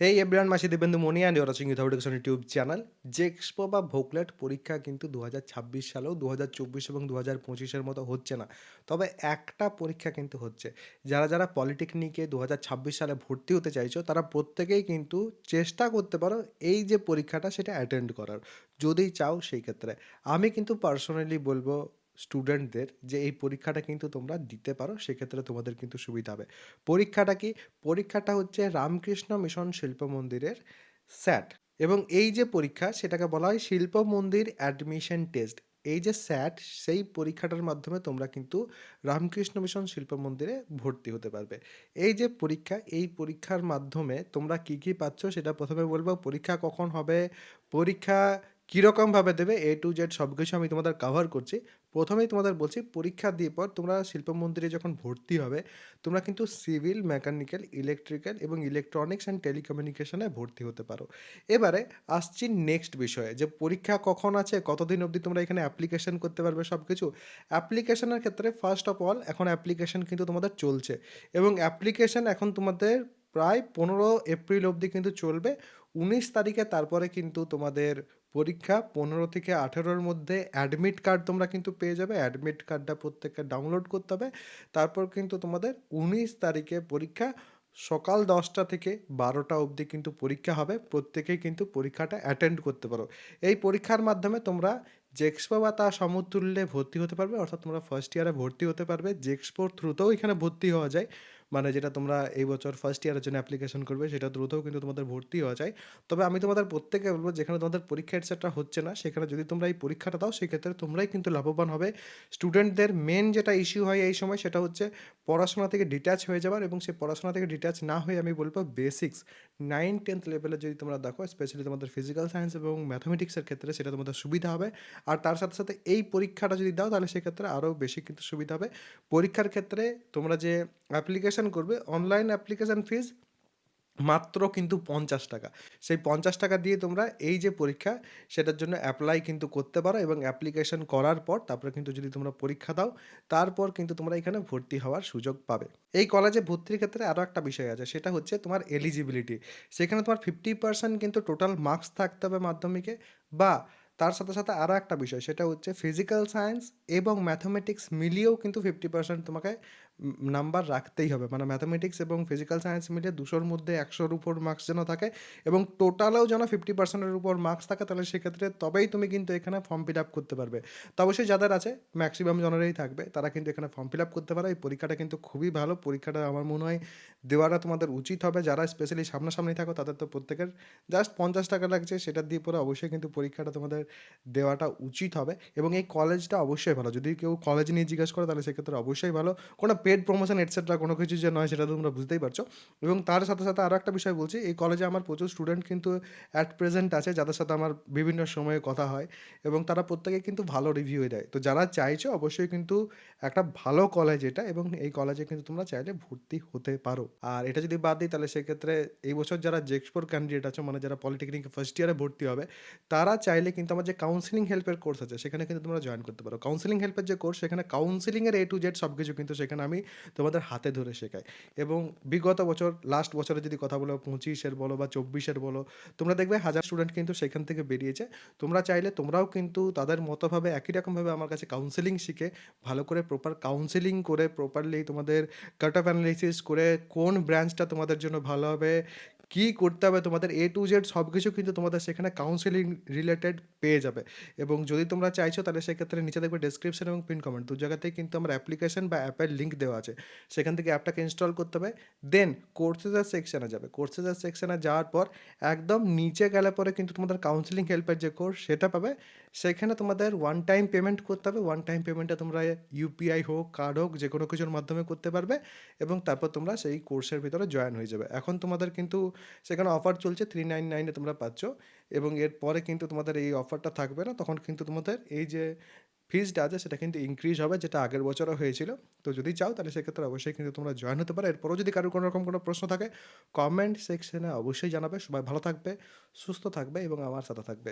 Hey everyone, মাসি Dibyendu Moni and you are watching youth education YouTube channel. জেএক্সপো বা ভোকলেট পরীক্ষা কিন্তু 2026 সালেও 2024 এবং 2025 মতো হচ্ছে না। তবে একটা পরীক্ষা কিন্তু হচ্ছে। যারা পলিটেকনিকে 2026 সালে ভর্তি হতে চাইছো তারা প্রত্যেকেই কিন্তু চেষ্টা করতে পারো এই যে পরীক্ষাটা সেটা অ্যাটেন্ড করার। যদি চাও সেই ক্ষেত্রে। আমি কিন্তু পার্সোনালি বলবো স্টুডেন্টদের যে এই পরীক্ষাটা কিন্তু তোমরা দিতে পারো, সেক্ষেত্রে তোমাদের কিন্তু সুবিধা হবে। পরীক্ষাটা কি? পরীক্ষাটা হচ্ছে রামকৃষ্ণ মিশন শিল্প মন্দিরের স্যাট, এবং এই যে পরীক্ষা সেটাকে বলা হয় শিল্প মন্দির অ্যাডমিশন টেস্ট। এই যে স্যাট, সেই পরীক্ষাটার মাধ্যমে তোমরা কিন্তু রামকৃষ্ণ মিশন শিল্প মন্দিরে ভর্তি হতে পারবে। এই যে পরীক্ষা, এই পরীক্ষার মাধ্যমে তোমরা কি কি পাচ্ছ সেটা প্রথমে বলবো। পরীক্ষা কখন হবে, পরীক্ষা কীরকমভাবে দেবে, এ টু জেড সব কিছু আমি তোমাদের কাভার করছি। প্রথমেই তোমাদের বলছি, পরীক্ষা দিয়ে পর তোমরা শিল্প মন্দিরে যখন ভর্তি হবে তোমরা কিন্তু সিভিল, মেকানিক্যাল, ইলেকট্রিক্যাল এবং ইলেকট্রনিক্স অ্যান্ড টেলিকমিউনিকেশনে ভর্তি হতে পারো। এবারে আসছি নেক্সট বিষয়ে, যে পরীক্ষা কখন আছে, কতদিন অবধি তোমরা এখানে অ্যাপ্লিকেশন করতে পারবে সব কিছু। অ্যাপ্লিকেশনের ক্ষেত্রে ফার্স্ট অফ অল এখন অ্যাপ্লিকেশন কিন্তু তোমাদের চলছে, এবং অ্যাপ্লিকেশন এখন তোমাদের প্রায় 15 এপ্রিল অবধি কিন্তু চলবে। 19 তারিখে তারপরে কিন্তু তোমাদের পরীক্ষা। 15 থেকে 18-র মধ্যে অ্যাডমিট কার্ড তোমরা কিন্তু পেয়ে যাবে। অ্যাডমিট কার্ডটা প্রত্যেককে ডাউনলোড করতে হবে। তারপর কিন্তু তোমাদের 19 তারিখে পরীক্ষা। সকাল 10টা থেকে 12টা অবধি কিন্তু পরীক্ষা হবে। প্রত্যেকেই কিন্তু পরীক্ষাটা অ্যাটেন্ড করতে পারো। এই পরীক্ষার মাধ্যমে তোমরা জেক্সপো বা তার সমতুল্যে ভর্তি হতে পারবে, অর্থাৎ তোমরা ফার্স্ট ইয়ারে ভর্তি হতে পারবে। জেক্সপোর থ্রুতেও এখানে ভর্তি হওয়া যায়, মানে যেটা তোমরা এই বছর ফার্স্ট ইয়ারের জন্য অ্যাপ্লিকেশন করবে সেটা থ্রুতেও কিন্তু তোমাদের ভর্তি হওয়া যায়। তবে আমি তোমাদের প্রত্যেকে বলবো, যেখানে তোমাদের পরীক্ষা এটসেট্রা হচ্ছে না সেখানে যদি তোমরা এই পরীক্ষাটা দাও সেক্ষেত্রে তোমরাই কিন্তু লাভবান হবে। স্টুডেন্টদের মেন যেটা ইস্যু হয় এই সময় সেটা হচ্ছে পড়াশোনা থেকে ডিট্যাচ হয়ে যাওয়ার, এবং সেই পড়াশোনা থেকে ডিট্যাচ না হয়ে আমি বলবো বেসিক্স 9-10 লেভেলে যদি তোমরা দেখো, স্পেশালি তোমাদের ফিজিক্যাল সায়েন্স এবং ম্যাথামেটিক্সের ক্ষেত্রে সেটা তোমাদের সুবিধা হবে। আর তার সাথে সাথে এই পরীক্ষাটা যদি দাও তাহলে সেক্ষেত্রে আরও বেশি কিন্তু সুবিধা হবে। পরীক্ষার ক্ষেত্রে তোমরা যে অ্যাপ্লিকেশন করবে, অনলাইন অ্যাপ্লিকেশন ফিজ মাত্র কিন্তু 50 টাকা। সেই 50 টাকা দিয়ে তোমরা এই যে পরীক্ষা সেটার জন্য অ্যাপ্লাই কিন্তু করতে পারো, এবং অ্যাপ্লিকেশন করার পর তারপরে কিন্তু যদি তোমরা পরীক্ষা দাও তারপর কিন্তু তোমরা এখানে ভর্তি হওয়ার সুযোগ পাবে। এই কলেজে ভর্তির ক্ষেত্রে আরও একটা বিষয় আছে, সেটা হচ্ছে তোমার এলিজিবিলিটি। সেখানে তোমার 50% কিন্তু টোটাল মার্কস থাকতে হবে মাধ্যমিকে, বা তার সাথে সাথে আরও একটা বিষয়, সেটা হচ্ছে ফিজিক্যাল সায়েন্স এবং ম্যাথামেটিক্স মিলিয়েও কিন্তু 50% তোমাকে নাম্বার রাখতেই হবে। মানে ম্যাথামেটিক্স এবং ফিজিক্যাল সায়েন্স মিলিয়ে 200-র মধ্যে 100-র উপর মার্কস যেন থাকে, এবং টোটালেও যেন 50%-এর উপর মার্কস থাকে, তাহলে সেক্ষেত্রে তবেই তুমি কিন্তু এখানে ফর্ম ফিল আপ করতে পারবে। তো অবশ্যই যাদের আছে, ম্যাক্সিমাম জনেরই থাকবে, তারা কিন্তু এখানে ফর্ম ফিল আপ করতে পারো। এই পরীক্ষাটা কিন্তু খুবই ভালো। পরীক্ষাটা আমার মনে হয় দেওয়াটা তোমাদের উচিত হবে। যারা স্পেশালি সামনাসামনি থাকো তাদের তো প্রত্যেকের জাস্ট 50 টাকা লাগছে, সেটা দিয়ে পরে অবশ্যই কিন্তু পরীক্ষাটা তোমাদের দেওয়াটা উচিত হবে। এবং এই কলেজটা অবশ্যই ভালো। যদি কেউ কলেজ নিয়ে জিজ্ঞেস করে তাহলে সেক্ষেত্রে অবশ্যই ভালো। কোনো পেড প্রমোশন এটসেট্রা কোনো কিছু যে নয় সেটা তো তোমরা বুঝতেই পারছো। এবং তার সাথে সাথে আরও একটা বিষয় বলছি, এই কলেজে আমার প্রচুর স্টুডেন্ট কিন্তু অ্যাট প্রেজেন্ট আছে, যাদের সাথে আমার বিভিন্ন সময়ে কথা হয়, এবং তারা প্রত্যেকে কিন্তু ভালো রিভিউ দেয়। তো যারা চাইছো অবশ্যই কিন্তু একটা ভালো কলেজ এটা, এবং এই কলেজে কিন্তু তোমরা চাইলে ভর্তি হতে পারো। আর এটা যদি বাদ দিই তাহলে সেক্ষেত্রে এই বছর যারা জেক্সপোর ক্যান্ডিডেট আছো, মানে যারা পলিটেকনিক ফার্স্ট ইয়ারে ভর্তি হবে, তারা চাইলে কিন্তু আমার যে কাউন্সিলিং হেল্পের কোর্স আছে সেখানে কিন্তু তোমরা জয়েন করতে পারো। কাউন্সিলিং হেল্পের যে কোর্স, সেখানে কাউন্সিলিংয়ের এ টু জেড সব কিছু কিন্তু সেখানে আমি তোমাদের হাতে ধরে শেখাই। এবং বিগত বছর, লাস্ট বছরে যদি কথা বলো, 25-এর বলো বা 24-এর বলো, তোমরা দেখবে হাজার স্টুডেন্ট কিন্তু সেখান থেকে বেরিয়েছে। তোমরা চাইলে তোমরাও কিন্তু তাদের মতোভাবে একই রকমভাবে আমার কাছে কাউন্সিলিং শিখে ভালো করে প্রপার কাউন্সিলিং করে প্রপারলি তোমাদের কাট অফ অ্যানালিসিস করে কোন ব্রাঞ্চটা তোমাদের জন্য ভালো হবে, কী করতে হবে তোমাদের, এ টু জেড সব কিছু কিন্তু তোমাদের সেখানে কাউন্সিলিং রিলেটেড পেয়ে যাবে। এবং যদি তোমরা চাইছো তাহলে সেক্ষেত্রে নিচে দেখবে ডেসক্রিপশন এবং পিন কমেন্ট দু জায়গাতেই কিন্তু আমার অ্যাপ্লিকেশন বা অ্যাপের লিঙ্ক দেওয়া আছে। সেখান থেকে অ্যাপটাকে ইনস্টল করতে হবে। দেন কোর্সেসের সেকশানে যাবে। কোর্সেসের সেকশানে যাওয়ার পর একদম নিচে গেলে পরে কিন্তু তোমাদের কাউন্সিলিং হেল্পের যে কোর্স সেটা পাবে। সেখানে তোমাদের ওয়ান টাইম পেমেন্ট করতে হবে। ওয়ান টাইম পেমেন্টে তোমরা ইউপিআই হোক, কার্ড হোক, যে কোনো কিছুর মাধ্যমে করতে পারবে, এবং তারপর তোমরা সেই কোর্সের ভিতরে জয়েন হয়ে যাবে। এখন তোমাদের কিন্তু সেখানে অফার চলছে, 399-এ তোমরা পাচ্ছ। এবং এরপরে কিন্তু তোমাদের এই অফারটা থাকবে না, তখন কিন্তু তোমাদের এই যে ফিজটা আছে সেটা কিন্তু ইনক্রিজ হবে, যেটা আগের বছরও হয়েছিল। তো যদি চাও তাহলে সেক্ষেত্রে অবশ্যই কিন্তু তোমরা জয়েন হতে পারো। এরপরও যদি কারোর কোনো রকম কোনো প্রশ্ন থাকে কমেন্ট সেকশনে অবশ্যই জানাবে। সবাই ভালো থাকবে, সুস্থ থাকবে এবং আমার সাথে থাকবে।